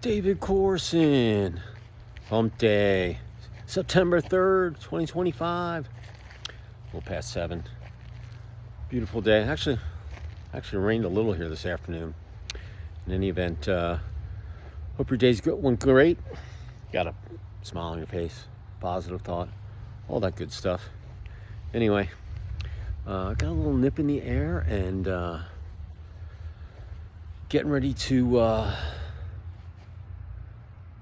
David Corson. Hump Day. September 3rd, 2025. A little past 7. Beautiful day. Actually rained a little here this afternoon. In any event, hope your day's went great. Got a smile on your face, positive thought, all that good stuff. Anyway, got a little nip in the air and getting ready to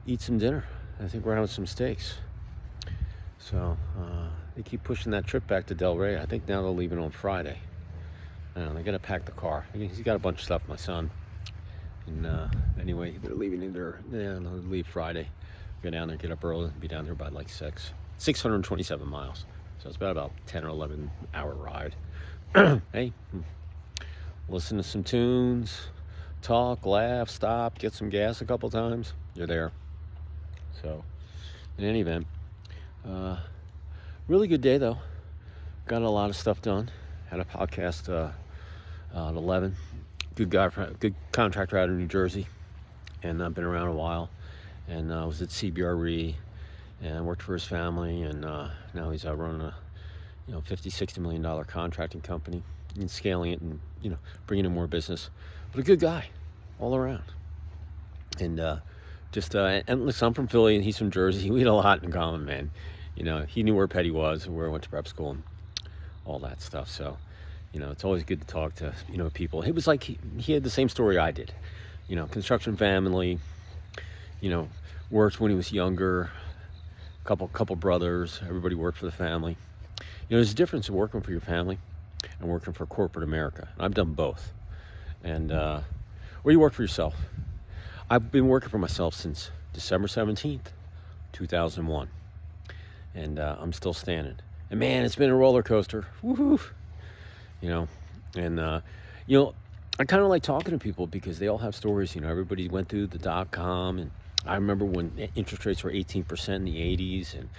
eat some dinner. I think we're having some steaks. So they keep pushing that trip back to Del Rey. I think now they're leaving on Friday. I don't know, they gotta pack the car. He's got a bunch of stuff, my son. And anyway, they're leaving they'll leave Friday. Go down there, get up early, be down there by like 627 miles. So it's about 10 or 11 hour ride. Hey, listen to some tunes, talk, laugh, stop, get some gas a couple times. You're there. So, in any event, really good day though. Got a lot of stuff done. Had a podcast at 11. Good guy, good contractor out of New Jersey, and I've been around a while. And I was at CBRE and worked for his family, and now he's running a $50-60 million contracting company and scaling it, and bringing in more business. But a good guy all around. And and listen, I'm from Philly and he's from Jersey. We had a lot in common, man. He knew where Petty was and where I went to prep school and all that stuff. So, it's always good to talk to, people. It was like he had the same story I did. Construction family, worked when he was younger, couple brothers, everybody worked for the family. There's a difference in working for your family and working for corporate America. And I've done both. And or you work for yourself. I've been working for myself since December 17th, 2001. And I'm still standing. And man, it's been a roller coaster. Woohoo! I kind of like talking to people because they all have stories. Everybody went through the .com, and I remember when interest rates were 18% in the 80s, and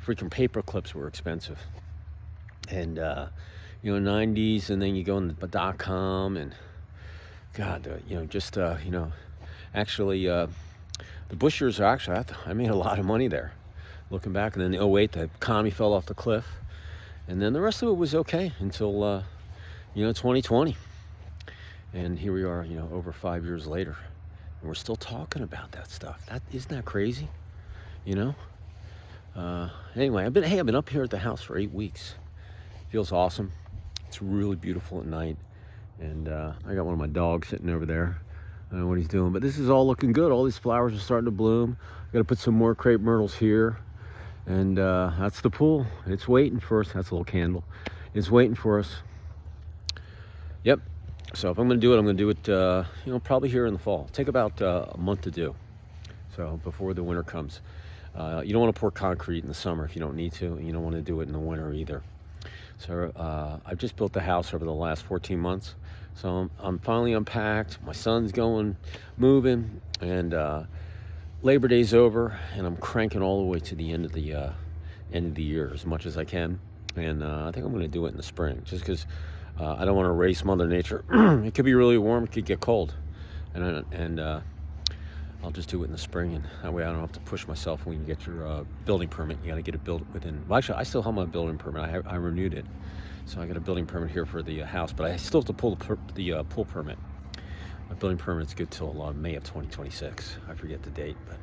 freaking paper clips were expensive. And 90s, and then you go in the .com, and God, actually, the Bush years are actually, I made a lot of money there, looking back. And then in 08, the economy fell off the cliff, and then the rest of it was okay until 2020. And here we are, over 5 years later, and we're still talking about that stuff. Isn't that crazy? Anyway, I've been up here at the house for 8 weeks. Feels awesome. It's really beautiful at night, and I got one of my dogs sitting over there. I don't know what he's doing, but this is all looking good. All these flowers are starting to bloom. I got to put some more crepe myrtles here, and that's the pool. It's waiting for us. That's a little candle. It's waiting for us. Yep. So if I'm going to do it, I'm going to do it, probably here in the fall. Take about a month to do. So before the winter comes. You don't want to pour concrete in the summer if you don't need to, and you don't want to do it in the winter either. So I've just built the house over the last 14 months. So I'm finally unpacked. My son's moving, and Labor Day's over, and I'm cranking all the way to the end of the year as much as I can. And I think I'm going to do it in the spring, just because I don't want to race Mother Nature. It could be really warm. It could get cold, and I'll just do it in the spring, and that way I don't have to push myself when you get your building permit. You got to get it built within. Well, actually, I still have my building permit. I renewed it, so I got a building permit here for the house, but I still have to pull the pool permit. My building permit's good till May of 2026. I forget the date, but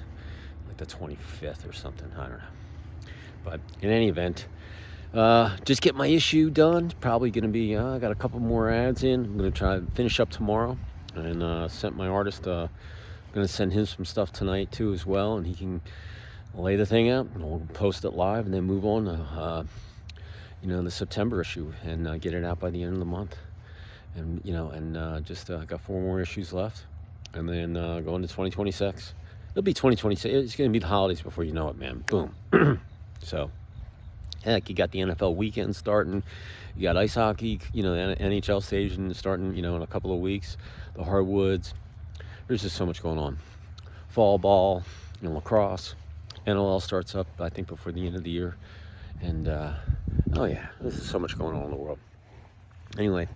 like the 25th or something. I don't know. But in any event, just get my issue done. Probably going to be. I got a couple more ads in. I'm going to try to finish up tomorrow, and sent my artist. Going to send him some stuff tonight too as well, and he can lay the thing out, and we'll post it live, and then move on to the September issue, and get it out by the end of the month. And just got 4 more issues left, and then go into 2026. It'll be 2026. It's going to be the holidays before you know it, man. Boom. So heck, you got the NFL weekend starting. You got ice hockey, the NHL station starting, in a couple of weeks. The hardwoods. There's just so much going on. Fall ball, lacrosse. NLL starts up, I think, before the end of the year. And, oh yeah, there's so much going on in the world. Anyway,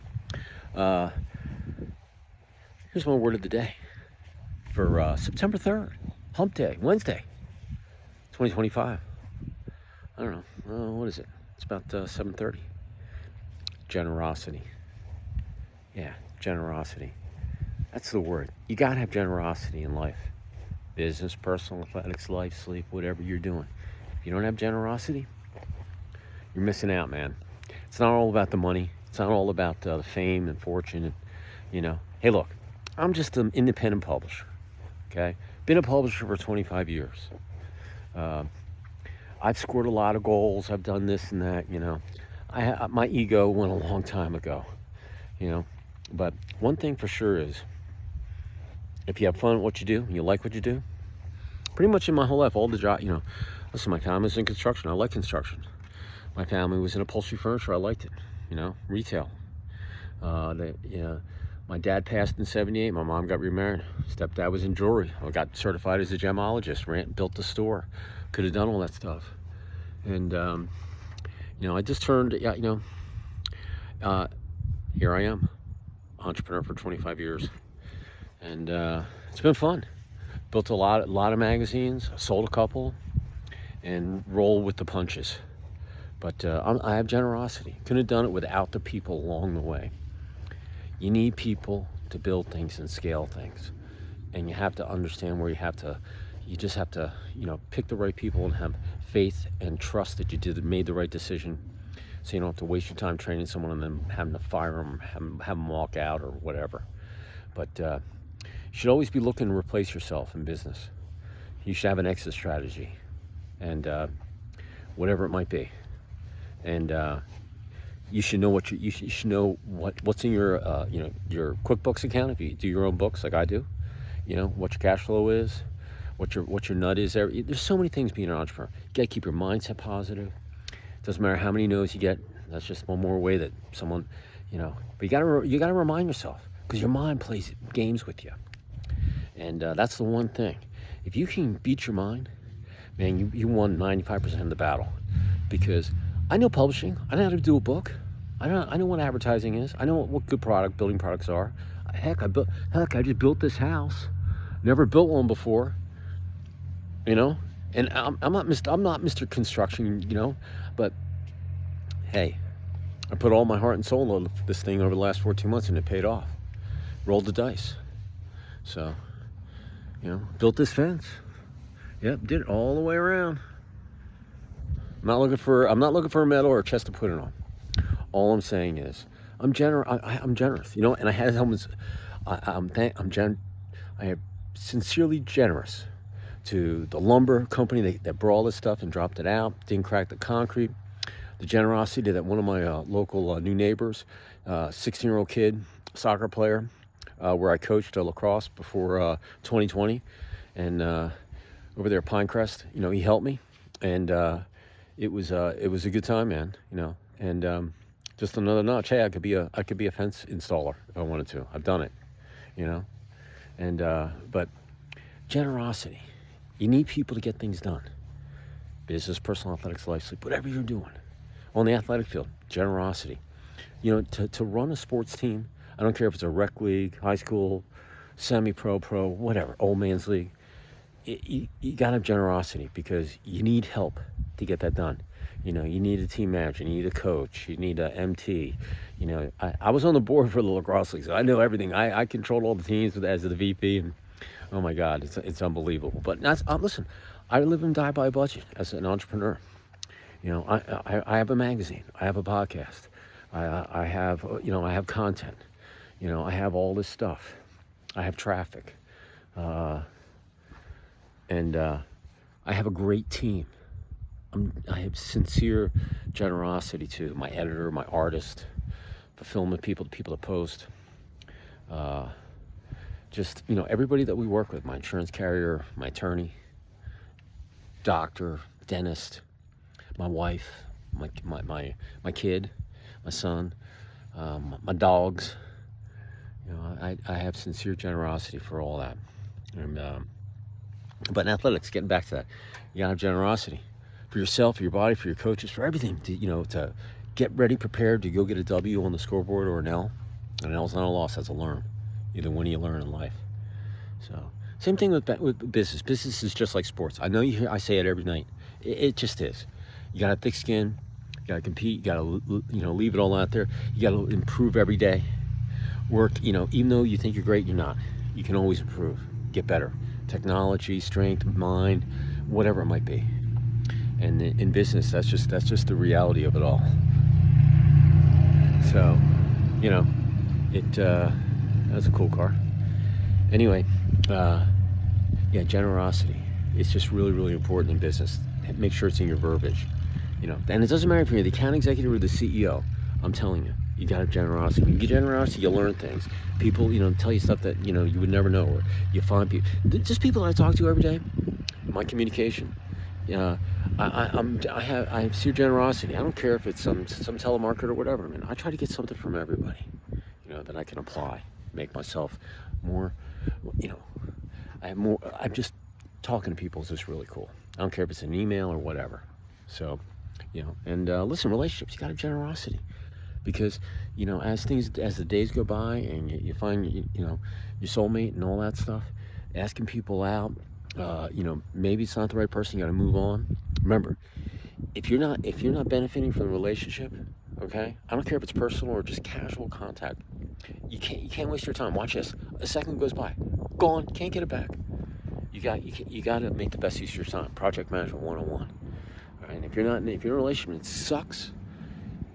here's my word of the day. for September 3rd, Hump Day, Wednesday, 2025. I don't know. What is it? It's about 7:30. Generosity. Yeah, generosity. That's the word. You gotta have generosity in life. Business, personal, athletics, life, sleep, whatever you're doing. If you don't have generosity, you're missing out, man. It's not all about the money. It's not all about the fame and fortune. And, hey, look, I'm just an independent publisher, okay? Been a publisher for 25 years. I've scored a lot of goals. I've done this and that, my ego went a long time ago, But one thing for sure is, if you have fun at what you do and you like what you do, pretty much in my whole life, all the job, listen, my family was in construction. I like construction. My family was in upholstery furniture. I liked it, retail. My dad passed in 78. My mom got remarried. Stepdad was in jewelry. I got certified as a gemologist, built the store. Could have done all that stuff. And, I just turned, here I am, entrepreneur for 25 years. And it's been fun. Built a lot of magazines, sold a couple, and roll with the punches. But I have generosity. Couldn't have done it without the people along the way. You need people to build things and scale things. And you have to understand where you just have to, pick the right people and have faith and trust that you made the right decision. So you don't have to waste your time training someone and then having to fire them, have them walk out or whatever. But you should always be looking to replace yourself in business. You should have an exit strategy, and whatever it might be. And you should know what's in your your QuickBooks account if you do your own books like I do. What your cash flow is, what your nut is. There's so many things being an entrepreneur. You gotta keep your mindset positive. Doesn't matter how many no's you get. That's just one more way that someone, But you gotta remind yourself, because your mind plays games with you. And that's the one thing. If you can beat your mind, man, you won 95% of the battle. Because I know publishing. I know how to do a book. I know what advertising is. I know what good building products are. Heck, I just built this house. Never built one before. And I'm not Mr. Construction, but hey, I put all my heart and soul into this thing over the last 14 months, and it paid off. Rolled the dice. So, built this fence. Yep, did it all the way around. I'm not looking for a medal or a chest to put it on. All I'm saying is, I'm generous. I'm generous, and I had helmets. I am sincerely generous to the lumber company that brought all this stuff and dropped it out, didn't crack the concrete. The generosity that one of my local new neighbors, 16-year-old kid, soccer player, where I coached lacrosse before 2020, and over there at Pinecrest, he helped me, and it was a good time, man, and just another notch. Hey, I could be a fence installer if I wanted to. I've done it, and but generosity. You need people to get things done. Business, personal, athletics, life, sleep, whatever you're doing. On the athletic field, generosity. To run a sports team, I don't care if it's a rec league, high school, semi-pro, pro, whatever, old man's league. You gotta have generosity, because you need help to get that done. You need a team manager, you need a coach, you need a MT. I was on the board for the lacrosse league, so I know everything. I controlled all the teams as the VP, and oh my God, it's unbelievable. But listen, I live and die by a budget as an entrepreneur. I have a magazine, I have a podcast, I have content, I have all this stuff, I have traffic, and I have a great team. I have sincere generosity to my editor, my artist, fulfillment people, the people that post, everybody that we work with, my insurance carrier, my attorney, doctor, dentist, my wife, my kid, my son, my dogs. I have sincere generosity for all that. And but in athletics, getting back to that, you gotta have generosity for yourself, for your body, for your coaches, for everything. To get ready, prepared to go get a W on the scoreboard or an L. And an L's not a loss, that's a learn. Either win or you learn in life. So Same thing with business. Business is just like sports. I know you hear I say it every night. It just is. You got to have thick skin. You got to compete. You got to leave it all out there. You got to improve every day. Work. Even though you think you're great, you're not. You can always improve. Get better. Technology, strength, mind, whatever it might be. And in business, that's just the reality of it all. So, that's a cool car. Anyway, generosity. It's just really, really important in business. Make sure it's in your verbiage, And it doesn't matter if you're the account executive or the CEO. I'm telling you, you got to have generosity. When you get generosity, you learn things. People, tell you stuff that you would never know, or you find people. Just people I talk to every day. My communication. I have sheer generosity. I don't care if it's some telemarketer or whatever. Man, I try to get something from everybody, that I can apply, make myself more. I'm just talking to people is just really cool. I don't care if it's an email or whatever. So, listen, relationships, you got to have generosity, because, as the days go by and you find, your soulmate and all that stuff, asking people out, maybe it's not the right person, you got to move on. Remember, if you're not benefiting from the relationship, okay, I don't care if it's personal or just casual contact, you can't waste your time. Watch this. A second goes by, gone, can't get it back. You got to make the best use of your time. Project management 101. All right, and if you're in a relationship and it sucks,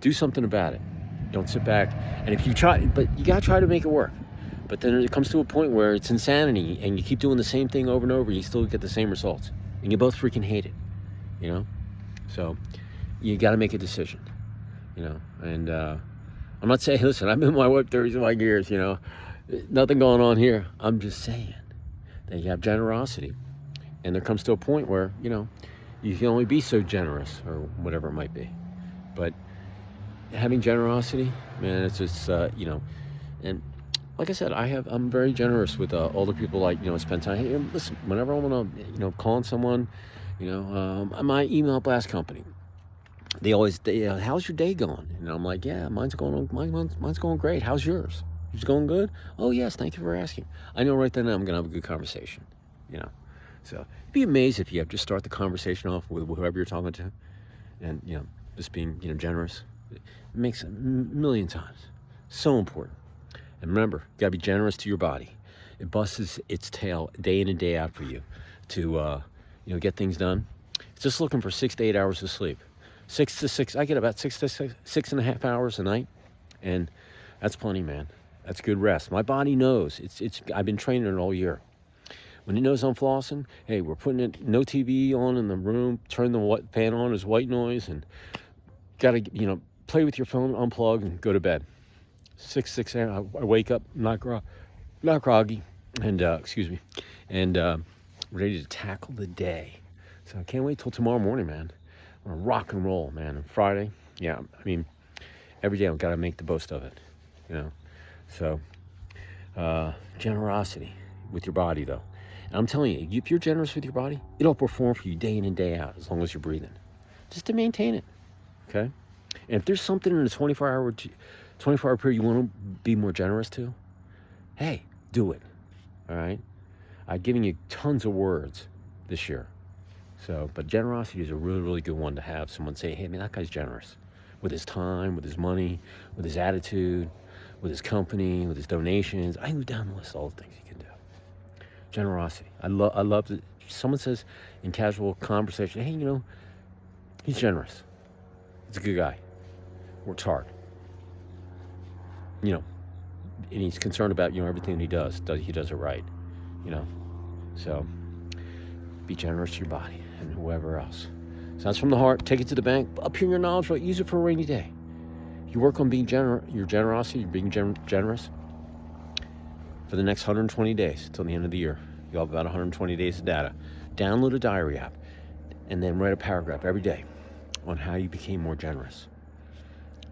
do something about it. Don't sit back. And if you try, but you got to try to make it work. But then it comes to a point where it's insanity, and you keep doing the same thing over and over, you still get the same results, and you both freaking hate it. So you got to make a decision. And I'm not saying, listen, I've been with my wife 35 years. Nothing going on here. I'm just saying that you have generosity, and there comes to a point where you can only be so generous, or whatever it might be. But having generosity, man, it's just and like I said, I'm very generous with older people. Like, spend time. Hey, listen, whenever I want to, call on someone, my email blast company, they always, how's your day going? And I'm like, yeah, mine's going great. How's yours? Yours going good? Oh yes, thank you for asking. I know right then I'm gonna have a good conversation. So you'd be amazed if you just start the conversation off with whoever you're talking to, and just being generous. It makes a million times. So important. And remember, you gotta be generous to your body. It busts its tail day in and day out for you to get things done. It's just looking for 6 to 8 hours of sleep. 6 to 6. I get about 6 to 6.5 hours a night, and that's plenty, man. That's good rest. My body knows. I've been training it all year. When it knows I'm flossing, hey, we're putting it, no TV on in the room. Turn the fan on as white noise, and gotta play with your phone, unplug, and go to bed. 6 a.m. I wake up, not groggy, and ready to tackle the day. So I can't wait till tomorrow morning, man. I'm gonna rock and roll, man. And Friday, every day I've got to make the most of it, So generosity with your body, though. And I'm telling you, if you're generous with your body, it'll perform for you day in and day out, as long as you're breathing. Just to maintain it, okay? And if there's something in the 24-hour period you want to be more generous to, hey, do it, all right? I've given you tons of words this year. But generosity is a really, really good one to have someone say, hey, man, that guy's generous with his time, with his money, with his attitude, with his company, with his donations. I go down the list of all the things you can do. Generosity. I love that someone says in casual conversation, hey, he's generous. He's a good guy. Works hard. And he's concerned about, everything he does. He does it right, So be generous to your body and whoever else. Sounds from the heart. Take it to the bank. Up here in your knowledge, right? Use it for a rainy day. You work on being your generosity, being generous for the next 120 days till the end of the year. You'll have about 120 days of data. Download a diary app and then write a paragraph every day on how you became more generous.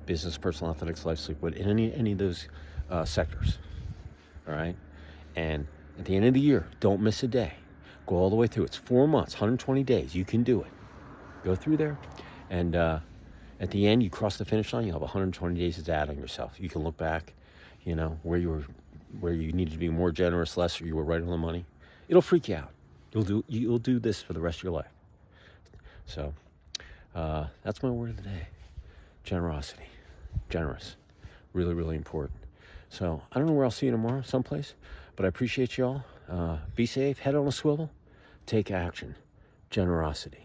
Business, personal, athletics, life, sleep, in any of those sectors. All right? And at the end of the year, don't miss a day. Go all the way through. It's 4 months, 120 days. You can do it. Go through there, and at the end, you cross the finish line. You have 120 days of data on yourself. You can look back, where you needed to be more generous, less, or you were right on the money, It'll freak you out. You'll do this for the rest of your life. So that's my word of the day. Generosity. Generous. Really, really important. So I don't know where I'll see you tomorrow, someplace, but I appreciate y'all. Be safe, head on a swivel, take action. Generosity.